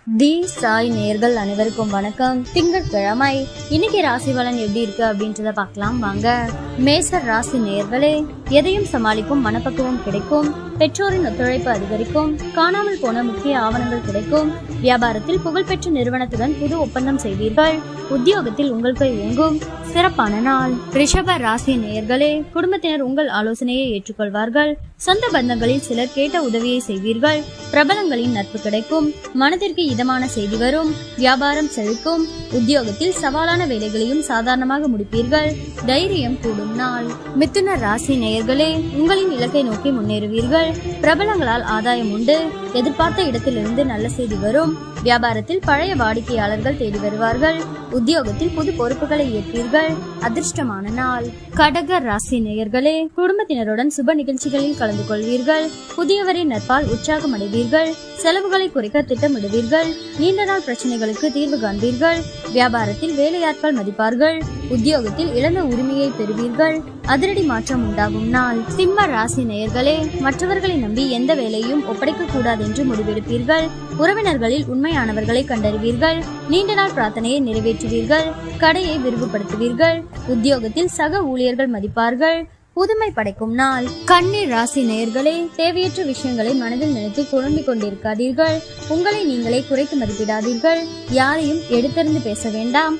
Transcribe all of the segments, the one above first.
தி சாய் நேர்கள் அனைவருக்கும் வணக்கம். திங்கட்கிழமை இன்னைக்கு ராசி பலன் எப்படி இருக்கு அப்படின்றத பார்க்கலாம் வாங்க. மேசர் ராசி நேர்களே, எதையும் சமாளிக்கும் மனப்பக்குவம் கிடைக்கும். பெற்றோரின் ஒத்துழைப்பு அதிகரிக்கும். காணாமல் போன முக்கிய ஆவணங்கள் கிடைக்கும். வியாபாரத்தில் புகழ்பெற்ற நிறுவனத்துடன் புது ஒப்பந்தம் செய்வீர்கள். உத்தியோகத்தில் உங்கள் கை ஓங்கும். சிறப்பான நாள். ரிஷப ராசி நேயர்களே, குடும்பத்தினர் உங்கள் ஆலோசனையை ஏற்றுக்கொள்வார்கள். சொந்த பந்தங்களில் சிலர் கேட்ட உதவியை செய்வீர்கள். பிரபலங்களின் நட்பு கிடைக்கும். மனதிற்கு இதமான செய்தி வரும். வியாபாரம் செழிக்கும். உத்தியோகத்தில் சவாலான வேலைகளையும் சாதாரணமாக முடிப்பீர்கள். தைரியம் கூடும் நாள். மிதுன ராசி நேயர்களே, உங்களின் இலக்கை நோக்கி முன்னேறுவீர்கள். பிரபலங்களால் ஆதாயம் உண்டு. எதிர்பார்த்த இடத்திலிருந்து நல்ல செய்தி வரும். வியாபாரத்தில் பழைய வாடிக்கையாளர்கள் தேடி வருவார்கள். உத்தியோகத்தில் புது பொறுப்புகளை ஏற்பீர்கள். அதிர்ஷ்டமான நாள். கடக ராசி நேயர்களே, குடும்பத்தினருடன் சுப நிகழ்ச்சிகளில் கலந்து கொள்வீர்கள். புதியவரின் நட்பால் உற்சாகம் அடைவீர்கள். செலவுகளை குறைக்க திட்டமிடுவீர்கள். நீண்ட நாள் பிரச்சனைகளுக்கு தீர்வு காண்பீர்கள். வியாபாரத்தில் வேலையாட்கள் மதிப்பார்கள். உத்தியோகத்தில் இழந்த உரிமையை பெறுவீர்கள். அதிரடி மாற்றம் உண்டாகும் நாள். சிம்ம ராசி நேயர்களே, மற்றவர்களை நம்பி எந்த வேலையும் ஒப்படைக்க கூடாது என்று முடிவெடுப்பீர்கள். உறவினர்களில் உண்மையானவர்களை கண்டறிவீர்கள். நீண்ட நாள் பிரார்த்தனையை நிறைவேற்றுவீர்கள். கடையை விரிவுபடுத்துவீர்கள். உத்தியோகத்தில் சக ஊழியர்கள் மதிப்பார்கள். புதுமை படைக்கும் நாள். கன்னி ராசி நேயர்களே, தேவையற்ற விஷயங்களை மனதில் நினைத்து குழம்பிக் கொண்டிருக்காதீர்கள். உங்களை நீங்களே குறைத்து மதிப்பிடாதீர்கள். யாரையும் எடுத்தறிந்து பேச வேண்டாம்.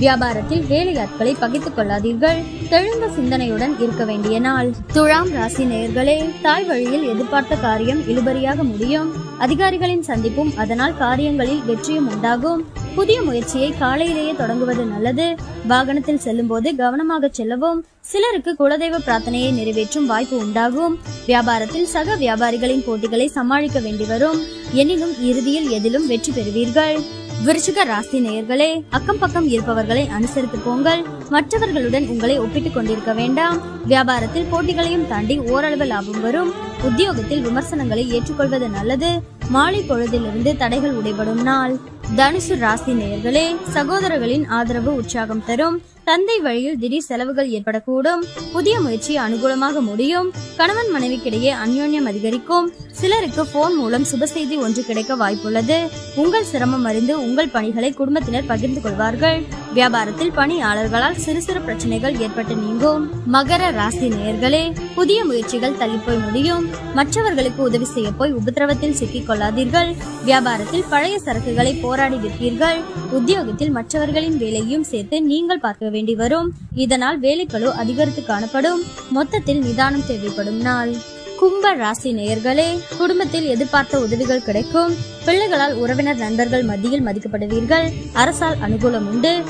வியாபாரத்தில் வேலையாட்களை பகிர்ந்து கொள்ளாதீர்கள். தெளிந்த சிந்தனையுடன் இருக்க வேண்டிய நாள். துலாம் ராசி நேயர்களே, தாய் வழியில் எதிர்பார்த்த காரியம் இழுபறியாக முடியும். அதிகாரிகளின் சந்திப்பும் அதனால் காரியங்களில் வெற்றியும் உண்டாகும். புதிய முயற்சியை காலையிலேயே தொடங்குவது நல்லது. வாகனத்தில் செல்லும் போது கவனமாக செல்லவும். சிலருக்கு குலதெய்வ பிரார்த்தனையை நிறைவேற்றும் வாய்ப்பு உண்டாகும். வியாபாரத்தில் சக வியாபாரிகளின் போட்டிகளை சமாளிக்க வேண்டி வரும். எனினும் இறுதியில் எதிலும் வெற்றி பெறுவீர்கள். விருச்சிக ராசி நேயர்களே, அக்கம் பக்கம் இருப்பவர்களை அனுசரித்து போங்கள். மற்றவர்களுடன் உங்களை ஒப்பிட்டுக் கொண்டிருக்க வேண்டாம். வியாபாரத்தில் போட்டிகளையும் தாண்டி ஓரளவு லாபம் வரும். உத்தியோகத்தில் விமர்சனங்களை ஏற்றுக்கொள்வது நல்லது. மாலை பொழுதிலிருந்து தடைகள் உடைபடும் நாள். தனுசு ராசி நேயர்களே, சகோதரர்களின் ஆதரவு உற்சாகம் தரும். தந்தை வழியில் திடீர் செலவுகள் ஏற்படக்கூடும். புதிய முயற்சி அனுகூலமாக முடியும். கணவன் மனைவிக்கிடையே அந்யோன்யம் அதிகரிக்கும். சிலருக்கு போன் மூலம் சுப செய்தி ஒன்று கிடைக்க வாய்ப்புள்ளது. உங்கள் சிரமம் அறிந்து உங்கள் பணிகளை குடும்பத்தினர் பகிர்ந்து கொள்வார்கள். வியாபாரத்தில் பணியாளர்களால் சிறு சிறு பிரச்சனைகள் ஏற்பட்டு நீங்கும். மகர ராசி நேயர்களே, புதிய முயற்சிகள் தள்ளிப்போய் முடியும். மற்றவர்களுக்கு உதவி செய்ய போய் உபத்திரவத்தில் சிக்கிக் கொள்ளாதீர்கள். வியாபாரத்தில் பழைய சரக்குகளை போராடி விற்பீர்கள். உத்தியோகத்தில் மற்றவர்களின் வேலையும் சேர்த்து நீங்கள் பார்க்க வேண்டி வரும். இதனால் வேலைப்பளு அதிகரித்து காணப்படும். மொத்தத்தில் நிதானம் தேவைப்படும் நாள். கும்ப ராசி நேயர்களே, குடும்பத்தில் எதிர்பார்த்த உதவிகள் கிடைக்கும். பிள்ளைகளால் உறவினர் நண்பர்கள் மத்தியில் மதிக்கப்படுவீர்கள். அரசால் அனுகூலம் உண்டு.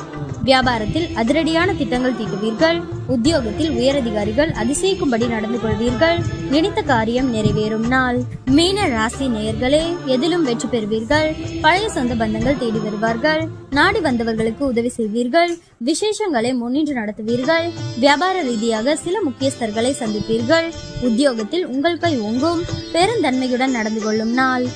வியாபாரத்தில் அதிரடியான திட்டங்கள் தீட்டுவீர்கள். உத்தியோகத்தில் உயரதிகாரிகள் அதிசயிக்கும்படி நடந்து கொள்வீர்கள். நினைத்த காரியம் நிறைவேறும் நாள். மீன ராசி நேயர்களே, எதிலும் வெற்றி பெறுவீர்கள். பழைய சொந்த பந்தங்கள் தேடி வருவார்கள். நாடி வந்தவர்களுக்கு உதவி செய்வீர்கள். விசேஷங்களை முன்னின்று நடத்துவீர்கள். வியாபார ரீதியாக சில முக்கியஸ்தர்களை சந்திப்பீர்கள். உத்தியோகத்தில் உங்கள் கை ஓங்கும். பெருந்தன்மையுடன் நடந்து கொள்ளும் நாள்.